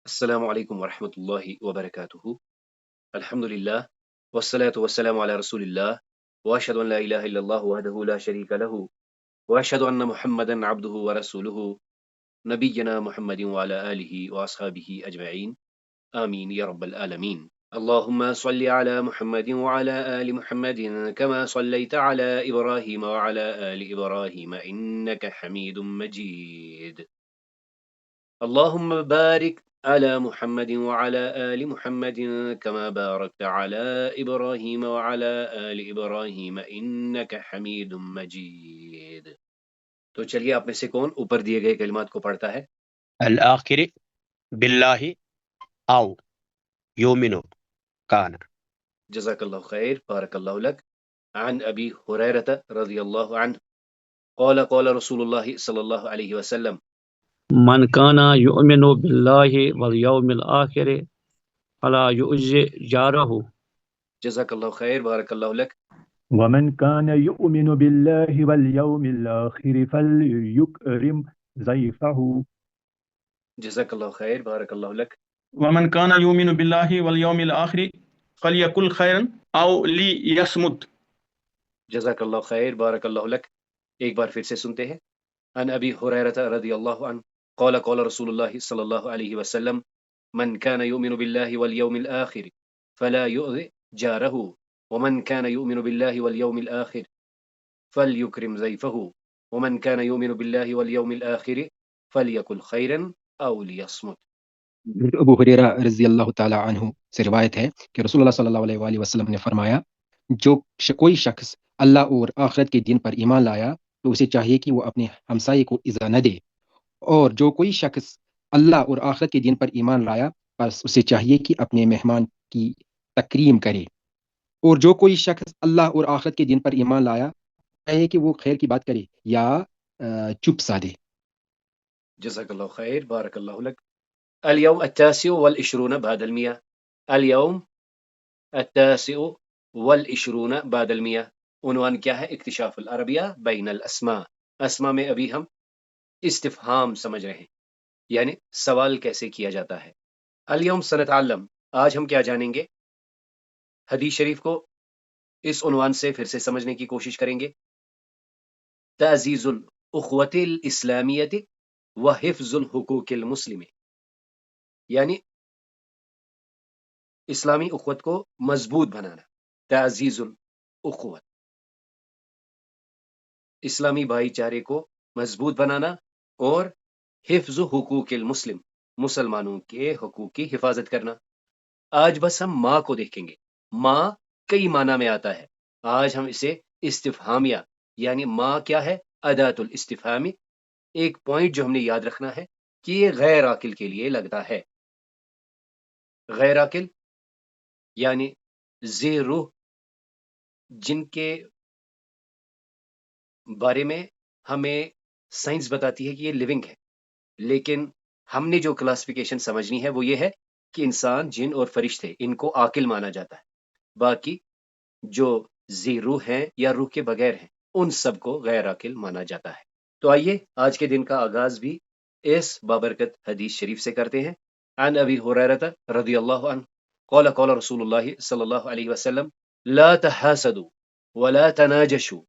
السلام علیکم ورحمۃ اللہ وبرکاتہ۔ الحمد للہ والصلاة والسلام علی رسول اللہ واشهد ان لا الہ الا اللہ وحدہ لا شریک لہ واشهد ان محمدا عبدہ ورسولہ نبینا محمد وعلی آلہ واصحابہ اجمعین آمین یا رب العالمین۔ اللہم صل علی محمد وعلی آل محمد كما صلیت علی ابراہیم وعلی آل ابراہیم انک حمید مجید۔ اللهم بارك على محمد وعلى آل محمد كما باركت على إبراهيم وعلى آل إبراهيم إنك حميد مجيد۔ تو چلیے آپ میں سے کون اوپر دیے گئے کلمات کو پڑھتا ہے؟ الآخر باللہ او یومنو کانا۔ جزاک اللہ خیر، بارک اللہ لک۔ عن ابی ہریرہ رضی اللہ عنہ قال قال رسول اللہ صلی اللہ علیہ وسلم من کان یؤمن باللہ والیوم الآخر فلا یؤذ جارہ۔ جزاک اللہ خیر، بارک اللہ لک۔ ومن كان يؤمن بالله واليوم الآخر فليكرم ضيفه۔ جزاک اللہ خیر، بارک اللہ لک۔ ومن كان يؤمن بالله واليوم الآخر فليقل خيرا أو ليصمت۔ جزاک اللہ خیر، بارک اللہ لک۔ ایک بار پھر سے سنتے ہیں۔ عن ابی ہریرہ رضی اللہ عنہ قال قال رسول اللہ صلی اللہ علیہ وسلم من كان يؤمن بالله واليوم الآخر فلا يؤذ جاره ومن كان يؤمن بالله واليوم الآخر فليكرم ضيفه ومن كان يؤمن بالله واليوم الآخر فليقل خيرا أو ليصمت۔ ابو ہریرہ رضی اللہ تعالی عنہ سے روایت ہے کہ رسول اللہ صلی اللہ علیہ وآلہ وسلم نے فرمایا، جو کوئی شخص اللہ اور آخرت کے دن پر ایمان لایا تو اسے چاہیے کہ وہ اپنے ہمسائے کو ایذا نہ دے، اور جو کوئی شخص اللہ اور آخرت کے دن پر ایمان لایا بس اسے چاہیے کہ اپنے مہمان کی تکریم کرے، اور جو کوئی شخص اللہ اور آخرت کے دن پر ایمان لایا چاہیے کہ وہ خیر کی بات کرے یا چپ سادے۔ جزاک اللہ خیر، بارک اللہ لک۔ اليوم التاسع والعشرون بعد المئة۔ اليوم التاسع والعشرون بعد المئة۔ عنوان کیا ہے؟ اکتشاف العربیہ بین الاسماء۔ اسماء میں ابھی ہم استفہام سمجھ رہے ہیں، یعنی سوال کیسے کیا جاتا ہے۔ اليوم سنتعلم، آج ہم کیا جانیں گے؟ حدیث شریف کو اس عنوان سے پھر سے سمجھنے کی کوشش کریں گے۔ تعزیز الاخوۃ الاسلامیۃ وحفظ الحقوق المسلم، یعنی اسلامی اخوت کو مضبوط بنانا۔ تعزیز الاخوت، اسلامی بھائی چارے کو مضبوط بنانا، اور حفظ حقوق المسلم، مسلمانوں کے حقوق کی حفاظت کرنا۔ آج بس ہم ماں کو دیکھیں گے۔ ماں کئی معنی میں آتا ہے، آج ہم اسے استفہامیہ، یعنی ماں کیا ہے؟ اداۃ الاستفہامی۔ ایک پوائنٹ جو ہم نے یاد رکھنا ہے کہ یہ غیر عاقل کے لیے لگتا ہے۔ غیر عاقل یعنی ذی روح، جن کے بارے میں ہمیں سائنس بتاتی ہے کہ یہ لیونگ ہے، لیکن ہم نے جو کلاسیفیکیشن سمجھنی ہے وہ یہ ہے کہ انسان، جن اور فرشتے، ان کو عاقل مانا جاتا ہے، باقی جو ذی روح ہیں یا روح کے بغیر ہیں ان سب کو غیر عاقل مانا جاتا ہے۔ تو آئیے آج کے دن کا آغاز بھی اس بابرکت حدیث شریف سے کرتے ہیں۔ عن ابی ہریرہ رضی اللہ عنہ قال قال رسول اللہ صلی اللہ علیہ وسلم لا تحاسدوا ولا تناجشوا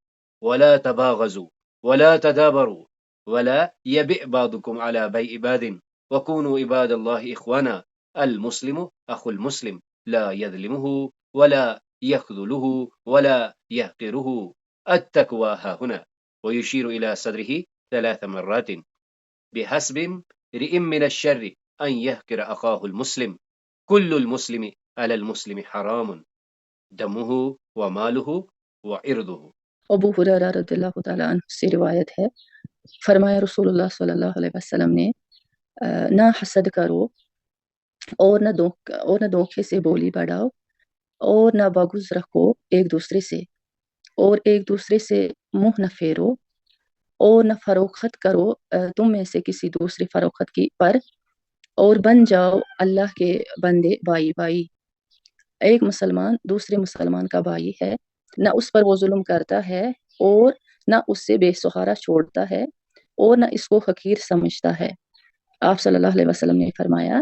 ولا تباغضوا ولا تدابروا ولا يبئ بعضكم على بيع بعض وكونوا عباد الله إخوانا المسلم أخو المسلم لا يظلمه ولا يخذله ولا يحقره التقوى ها هنا، ويشير إلى صدره 3 مرات بحسب امرئ من الشر أن يحقر أخاه المسلم كل المسلم على المسلم حرام دمه وماله وعرضه۔ ابو ہریرہ رضی اللہ تعالیٰ عنہ سے روایت ہے، فرمایا رسول اللہ صلی اللہ علیہ وسلم نے، نہ حسد کرو اور نہ دھوکے سے بولی بڑھاؤ، اور نہ بغض رکھو ایک دوسرے سے، اور ایک دوسرے سے منہ نہ پھیرو، اور نہ فروخت کرو تم میں سے کسی دوسری فروخت کی پر، اور بن جاؤ اللہ کے بندے بائی بائی۔ ایک مسلمان دوسرے مسلمان کا بھائی ہے، نہ اس پر وہ ظلم کرتا ہے اور نہ اس سے بے سہارا چھوڑتا ہے اور نہ اس کو حقیر سمجھتا ہے۔ آپ صلی اللہ علیہ وسلم نے فرمایا،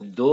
2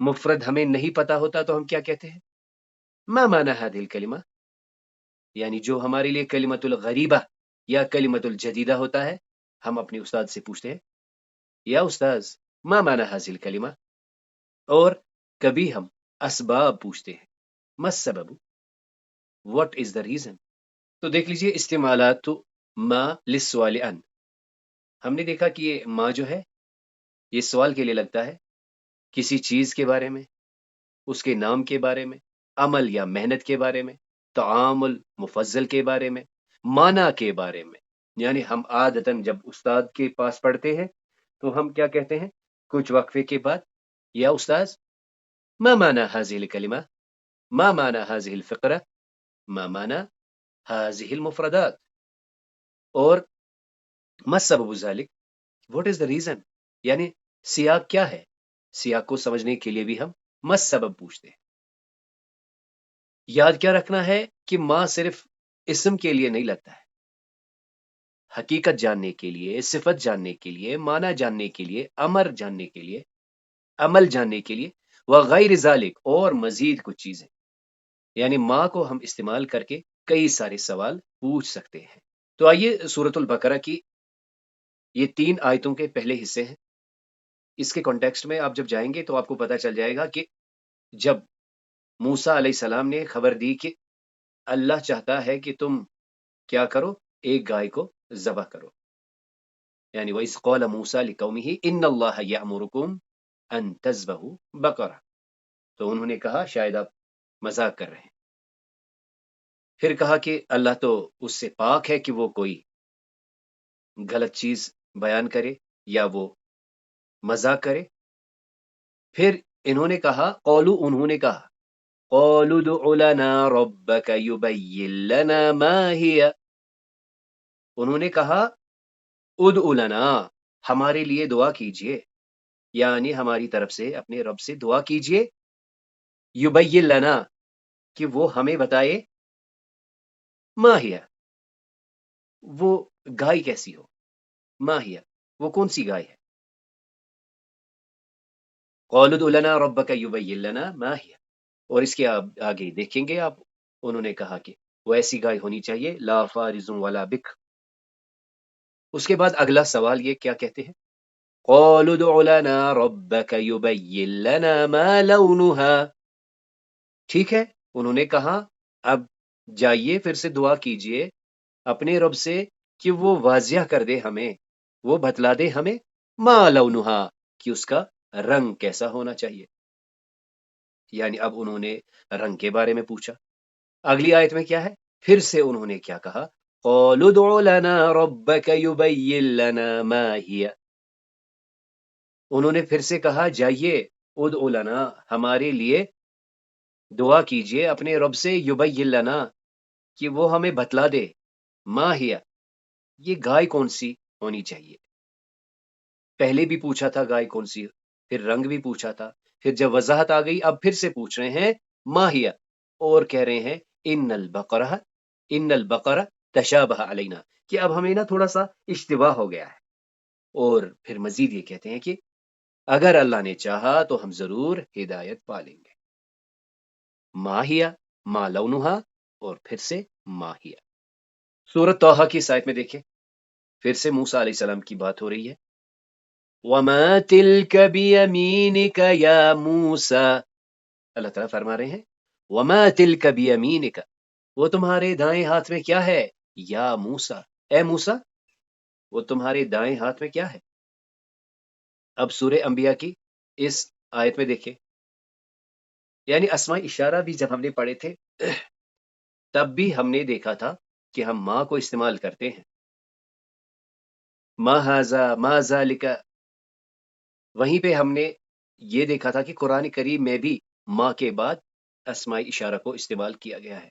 مفرد ہمیں نہیں پتا ہوتا تو ہم کیا کہتے ہیں؟ ما معنی هذه الکلمہ، یعنی جو ہمارے لیے کلمۃ الغریبہ یا کلمۃ الجدیدہ ہوتا ہے، ہم اپنے استاد سے پوچھتے ہیں یا استاذ ما معنی هذه الکلمہ، اور کبھی ہم اسباب پوچھتے ہیں، ما السبب، what is the reason۔ تو دیکھ لیجئے استعمالات ما للسؤال عن، ہم نے دیکھا کہ یہ ما جو ہے یہ سوال کے لیے لگتا ہے کسی چیز کے بارے میں، اس کے نام کے بارے میں، عمل یا محنت کے بارے میں، تعامل مفضل کے بارے میں، معنی کے بارے میں۔ یعنی ہم عادتاً جب استاد کے پاس پڑھتے ہیں تو ہم کیا کہتے ہیں کچھ وقفے کے بعد، یا استاذ ما معنی هذه الکلمہ، ما معنی هذه الفقرہ، ما معنی هذه المفردات، اور ما سبب ذلك، what is the reason، یعنی سیاق کیا ہے۔ سیاق کو سمجھنے کے لیے بھی ہم ما سبب پوچھتے ہیں۔ یاد کیا رکھنا ہے کہ ما صرف اسم کے لیے نہیں لگتا ہے، حقیقت جاننے کے لیے، صفت جاننے کے لیے، معنی جاننے کے لیے، امر جاننے کے لیے، عمل جاننے کے لیے، وغیر ذالک، اور مزید کچھ چیزیں۔ یعنی ما کو ہم استعمال کر کے کئی سارے سوال پوچھ سکتے ہیں۔ تو آئیے سورۃ البقرہ کی یہ 3 آیتوں کے پہلے حصے ہیں، اس کے کانٹیکسٹ میں آپ جب جائیں گے تو آپ کو پتہ چل جائے گا کہ جب موسیٰ علیہ السلام نے خبر دی کہ اللہ چاہتا ہے کہ تم کیا کرو، ایک گائے کو ذبح کرو، یعنی وَإِذْ قَالَ مُوسَىٰ لِقَوْمِهِ إِنَّ اللَّهَ يَأْمُرُكُمْ أَن تَذْبَحُوا بَقَرَةً، تو انہوں نے کہا شاید آپ مذاق کر رہے ہیں۔ پھر کہا کہ اللہ تو اس سے پاک ہے کہ وہ کوئی غلط چیز بیان کرے یا وہ مذاق کرے۔ پھر انہوں نے کہا انہوں نے کہا قَالُوا ادْعُ لَنَا رَبَّكَ يُبَيِّن لَنَا مَا هِيَ، انہوں نے کہا ادعو لنا، ہمارے لیے دعا کیجئے، یعنی ہماری طرف سے اپنے رب سے دعا کیجئے، یبین لنا، کہ وہ ہمیں بتائے، ما ہی، وہ گائے کیسی ہو، ما ہی، وہ کون سی گائے ہے۔ قالوا ادع لنا ربک یبین لنا ما ہی، اور اس کے آگے دیکھیں گے آپ، انہوں نے کہا کہ وہ ایسی گائے ہونی چاہیے لا فارض ولا بک۔ اس کے بعد اگلا سوال یہ کیا کہتے ہیں، قالوا ادع لنا ربک یبین لنا ما لونها، ٹھیک ہے، انہوں نے کہا اب جائیے پھر سے دعا کیجئے اپنے رب سے کہ وہ واضح کر دے ہمیں، وہ بتلا دے ہمیں، ما لونها، کہ اس کا رنگ کیسا ہونا چاہیے۔ یعنی اب انہوں نے رنگ کے بارے میں پوچھا۔ اگلی آیت میں کیا ہے، پھر سے انہوں نے کیا کہا، قالوا ادع لنا ربک یبین لنا ما ہی، انہوں نے پھر سے کہا جائیے ادع لنا، ہمارے لیے دعا کیجئے اپنے رب سے، یبین لنا، کہ وہ ہمیں بتلا دے، ما ہی، یہ گائے کون سی ہونی چاہیے۔ پہلے بھی پوچھا تھا گائے کون سی، پھر رنگ بھی پوچھا تھا، پھر جب وضاحت آ گئی اب پھر سے پوچھ رہے ہیں ما ہی، اور کہہ رہے ہیں ان البقرہ تشابہ علینا، کہ اب ہمیں نا تھوڑا سا اشتباہ ہو گیا ہے۔ اور پھر مزید یہ کہتے ہیں کہ اگر اللہ نے چاہا تو ہم ضرور ہدایت پا لیں گے۔ ما ہی، ما لونہا، اور پھر سے ما ہی۔ سورۃ طٰہٰ کی آیت میں دیکھیں، پھر سے موسیٰ علیہ السلام کی بات ہو رہی ہے، وَمَا تِلْكَ بِيَمِينِكَ يَا مُوسَىٰ، اللہ تعالیٰ فرما رہے ہیں وَمَا تِلْكَ بِيَمِينِكَ، وہ تمہارے دائیں ہاتھ میں کیا ہے، یا موسیٰ، اے موسیٰ، وہ تمہارے دائیں ہاتھ میں کیا ہے۔ اب سورہ انبیاء کی اس آیت میں دیکھیں، یعنی اسماء اشارہ بھی جب ہم نے پڑھے تھے تب بھی ہم نے دیکھا تھا کہ ہم ماں کو استعمال کرتے ہیں، ما ھذا، ما ذالک، وہیں پہ ہم نے یہ دیکھا تھا کہ قرآن کریم میں بھی ماں کے بعد اسماء اشارہ کو استعمال کیا گیا ہے۔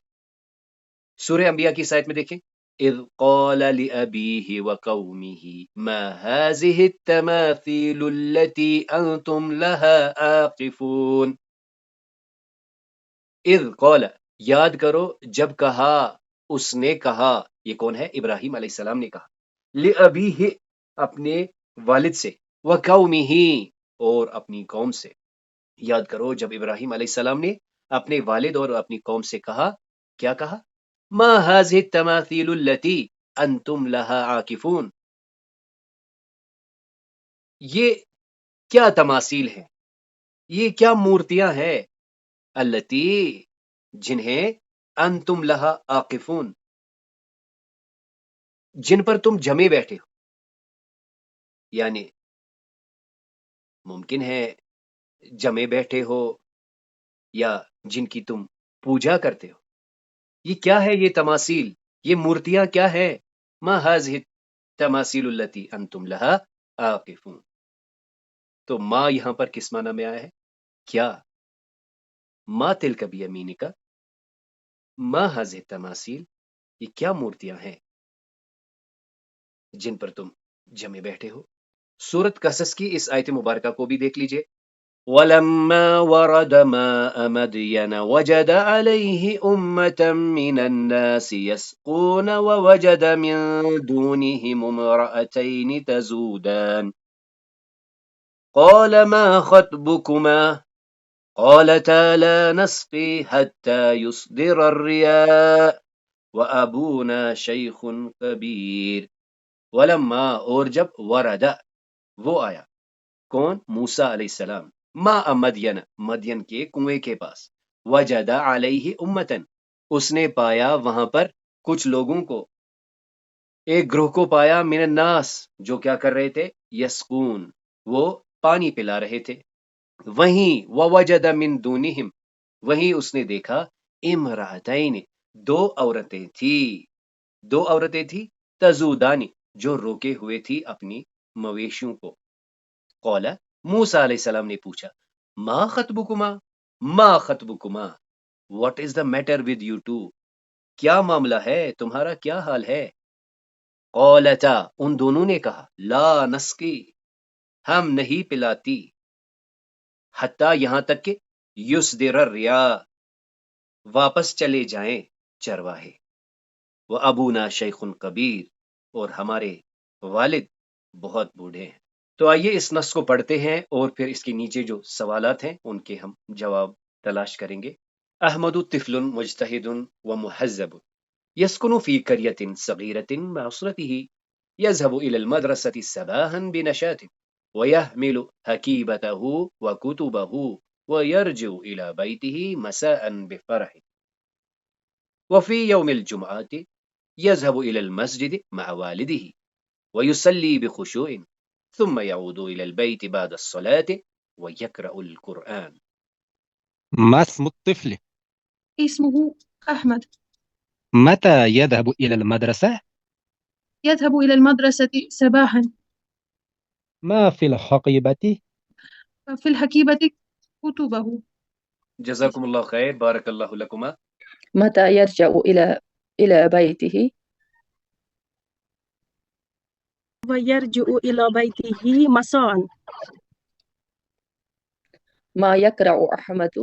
سورہ انبیاء کی آیت میں دیکھیں، اذ قال لأبیہ وقومہ ما هذه التماثیل التي انتم لها عاکفون، اذ قال، یاد کرو جب کہا، اس نے کہا، یہ کون ہے، ابراہیم علیہ السلام نے کہا، لأبیہ، اپنے والد سے، وقومہ، اور اپنی قوم سے، یاد کرو جب ابراہیم علیہ السلام نے اپنے والد اور اپنی قوم سے کہا، کیا کہا؟ ما هذه التماثيل التي انتم لها عاکفون، یہ کیا تماثیل ہیں، یہ کیا مورتیاں ہیں، التی جنہیں انتم لہا عاکفون جن پر تم جمے بیٹھے ہو، یعنی ممکن ہے جمے بیٹھے ہو یا جن کی تم پوجا کرتے ہو. یہ کیا ہے، یہ تماثیل، یہ مورتیاں کیا ہے؟ ما هذه التماثیل التي انتم لها عاکفون. تو ما یہاں پر کس معنی میں آیا ہے؟ کیا. ما تلک بیمینک، ما هذه التماثیل، یہ کیا مورتیاں ہیں جن پر تم جمے بیٹھے ہو. سورت قصص کی اس آیت مبارکہ کو بھی دیکھ لیجئے. وَلَمَّا وَرَدَ مَاءَ مَدْيَنَ وَجَدَ عَلَيْهِ أُمَّةً مِّنَ النَّاسِ يَسْقُونَ وَوَجَدَ مِن دُونِهِمُ امْرَأَتَيْنِ تَذُودَانِ قَالَ مَا خَطْبُكُمَا قَالَتَا لَا نَسْقِي حَتَّى يُصْدِرَ الرِّعَاءُ وَأَبُونَا شَيْخٌ كَبِيرٌ. وَلَمَّا اور جب ورد وہ آیا، کون؟ موسیٰ علیہ السلام، ماء مدین مدین کے کنویں کے پاس، وجد علیہ امتن اس نے پایا وہاں پر کچھ لوگوں کو، ایک گروہ کو پایا، من الناس جو کیا کر رہے تھے، یسقون وہ پانی پلا رہے تھے. وہیں ووجد من دونہم وہیں اس نے دیکھا امرأتین دو عورتیں تھی تزودانی جو روکے ہوئے تھی اپنی مویشیوں کو. قال موسیٰ علیہ السلام نے پوچھا، ما خطبکما what is the matter with you two، کیا معاملہ ہے، تمہارا کیا حال ہے. قالتا ان دونوں نے کہا، لا نسقی ہم نہیں پلاتی، حتیٰ یہاں تک کہ یصدر الرعاء واپس چلے جائیں چرواہے، وابونا شیخ کبیر اور ہمارے والد بہت بوڑھے ہیں. تو آئیے اس نص کو پڑھتے ہیں اور پھر اس کے نیچے جو سوالات ہیں ان کے ہم جواب تلاش کریں گے. احمد طفل مجتہد ومہذب یسکن فی قریۃ صغیرۃ مع اسرتہ یذهب الی المدرسۃ صباحا بنشاط ویحمل حقیبتہ وکتبہ ویرجع الی بیتہ مساء بفرح وفی یوم الجمعۃ یذهب الی المسجد مع والدہ ویصلی بخشوع ثم يعود إلى البيت بعد الصلاة ويقرأ القرآن. ما اسم الطفل؟ اسمه أحمد. متى يذهب إلى المدرسة؟ يذهب إلى المدرسة صباحا. ما في الحقيبة؟ في الحقيبة كتبه. جزاکم اللہ خیر، بارک اللہ لکما. متى يرجع إلى بيته؟ ويرجع إلى بيته مساء. ما يقرأ أحمد؟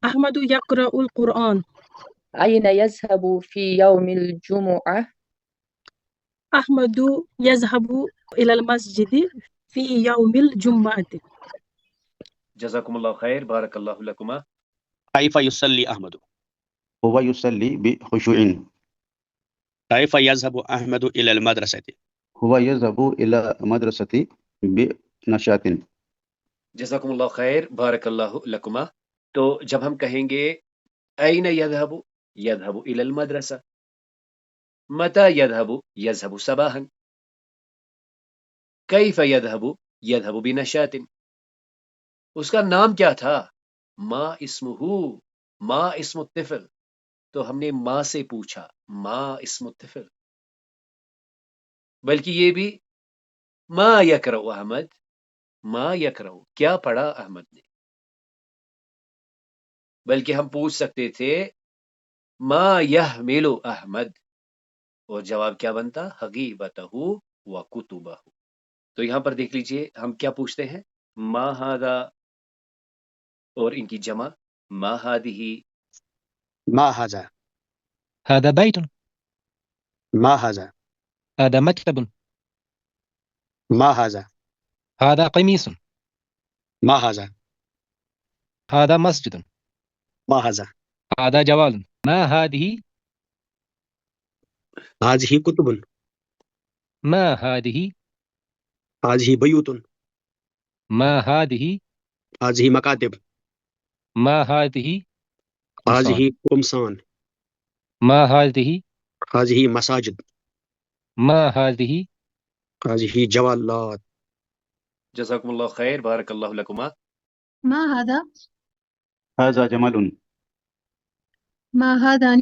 أحمد يقرأ القرآن. أين يذهب في يوم الجمعة؟ أحمد يذهب إلى المسجد في يوم الجمعة. جزاکم اللہ خیر، بارک اللہ لکما. کیف یصلی احمد، هو يصلي بخشوع. کیف یذهب احمد الی المدرسۃ، هو يذهب إلى مدرسة بنشاط. جزاکم اللہ خیر، بارک اللہ لکما. تو جب ہم کہیں گے این یذهب، یذهب الی المدرسہ، متى یذهب، یذهب صباحا، کیف یذهب، یذهب بنشاط، اس کا نام کیا تھا، ما اسمہ، ما اسم الطفل، تو ہم نے ماں سے پوچھا، ما اسم الطفل. بلکہ یہ بھی ما یقرأ احمد، ما یقرأ کیا پڑھا احمد نے. بلکہ ہم پوچھ سکتے تھے ما یحمل احمد، اور جواب کیا بنتا، حقیبتہ وکتبہ. تو یہاں پر دیکھ لیجئے ہم کیا پوچھتے ہیں، ما ھذا اور ان کی جمع ما ھذہ، ما هذا، هذا بيت. ما هذا، هذا مكتب. ما هذا، هذا قميص. ما هذا هذا مسجد. ما هذا هذا جوال. ما هذه؟ هذه كتب ما هذه؟ هذه بيوت ما هذه؟ هذه مكاتب ما هذه؟ قمصان. هذه قمصان ما هذه؟ هذه مساجد ما هذه؟ هذه جوالات. جزاكم الله خیر، بارک اللہ لکما. ما هذا؟ هذا جمل. ما هذان؟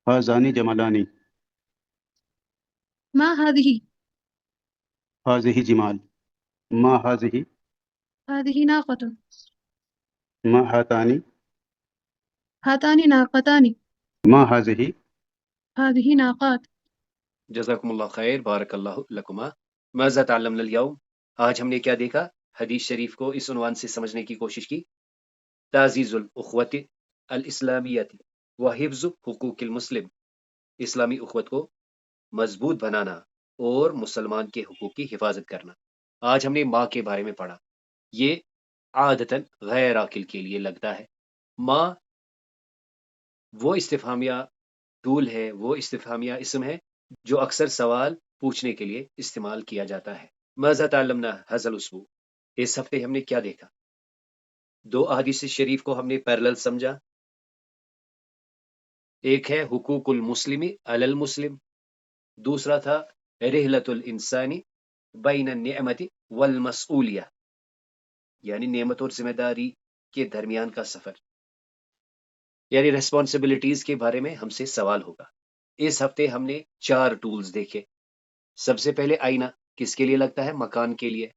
هذان جملان. ما هذه؟ هذه جمال. ما هذه؟ هذه ناقة. ما هاتان؟ هاتان ناقتان. ما هذه؟ هذه ناقات. جزاکم اللہ خیر، بارک اللہ لکما. ماذا تعلمنا اليوم؟ آج ہم نے کیا دیکھا؟ حدیث شریف کو اس عنوان سے سمجھنے کی کوشش کی: تعزیز الاخوت الاسلامیت و حفظ حقوق المسلم. اسلامی اخوت کو مضبوط بنانا اور مسلمان کے حقوق کی حفاظت کرنا. آج ہم نے ماں کے بارے میں پڑھا. یہ عادتاً غیر عاقل کے لیے لگتا ہے. ماں وہ استفہامیہ ٹول ہے، وہ استفہامیہ اسم ہے جو اکثر سوال پوچھنے کے لیے استعمال کیا جاتا ہے. ماذا تعلمنا هذا الاسبوع؟ اس ہفتے ہم نے کیا دیکھا؟ 2 احادیث شریف کو ہم نے پیرلل سمجھا. ایک ہے حقوق المسلم علی المسلم، دوسرا تھا رحلت الانسانی بین النعمت والمسئولیہ، یعنی نعمت اور ذمہ داری کے درمیان کا سفر، یعنی ریسپانسبلٹیز کے بارے میں ہم سے سوال ہوگا. اس ہفتے ہم نے 4 ٹولز دیکھے. سب سے پہلے آئینہ کس کے لیے لگتا ہے؟ مکان کے لیے.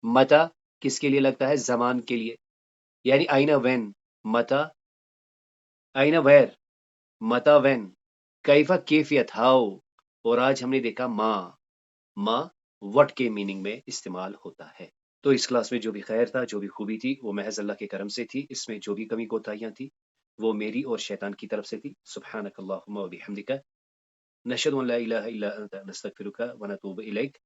متا کس کے لیے لگتا ہے؟ زمان کے لیے، یعنی آئینہ وین، متا آئینہ ویر، متا وین، کیفا کیفیت ہاؤ. اور آج ہم نے دیکھا ماں وٹ کے میننگ میں استعمال ہوتا ہے. تو اس کلاس میں جو بھی خیر تھا، جو بھی خوبی تھی، وہ محض اللہ کے کرم سے تھی. اس میں جو بھی کمی کوتاہیاں تھی وہ میری اور شیطان کی طرف سے تھی. سبحانک اللہم و بحمدک، نشہد ان لا الہ الا انت، نستغفرک و نتوب الیک.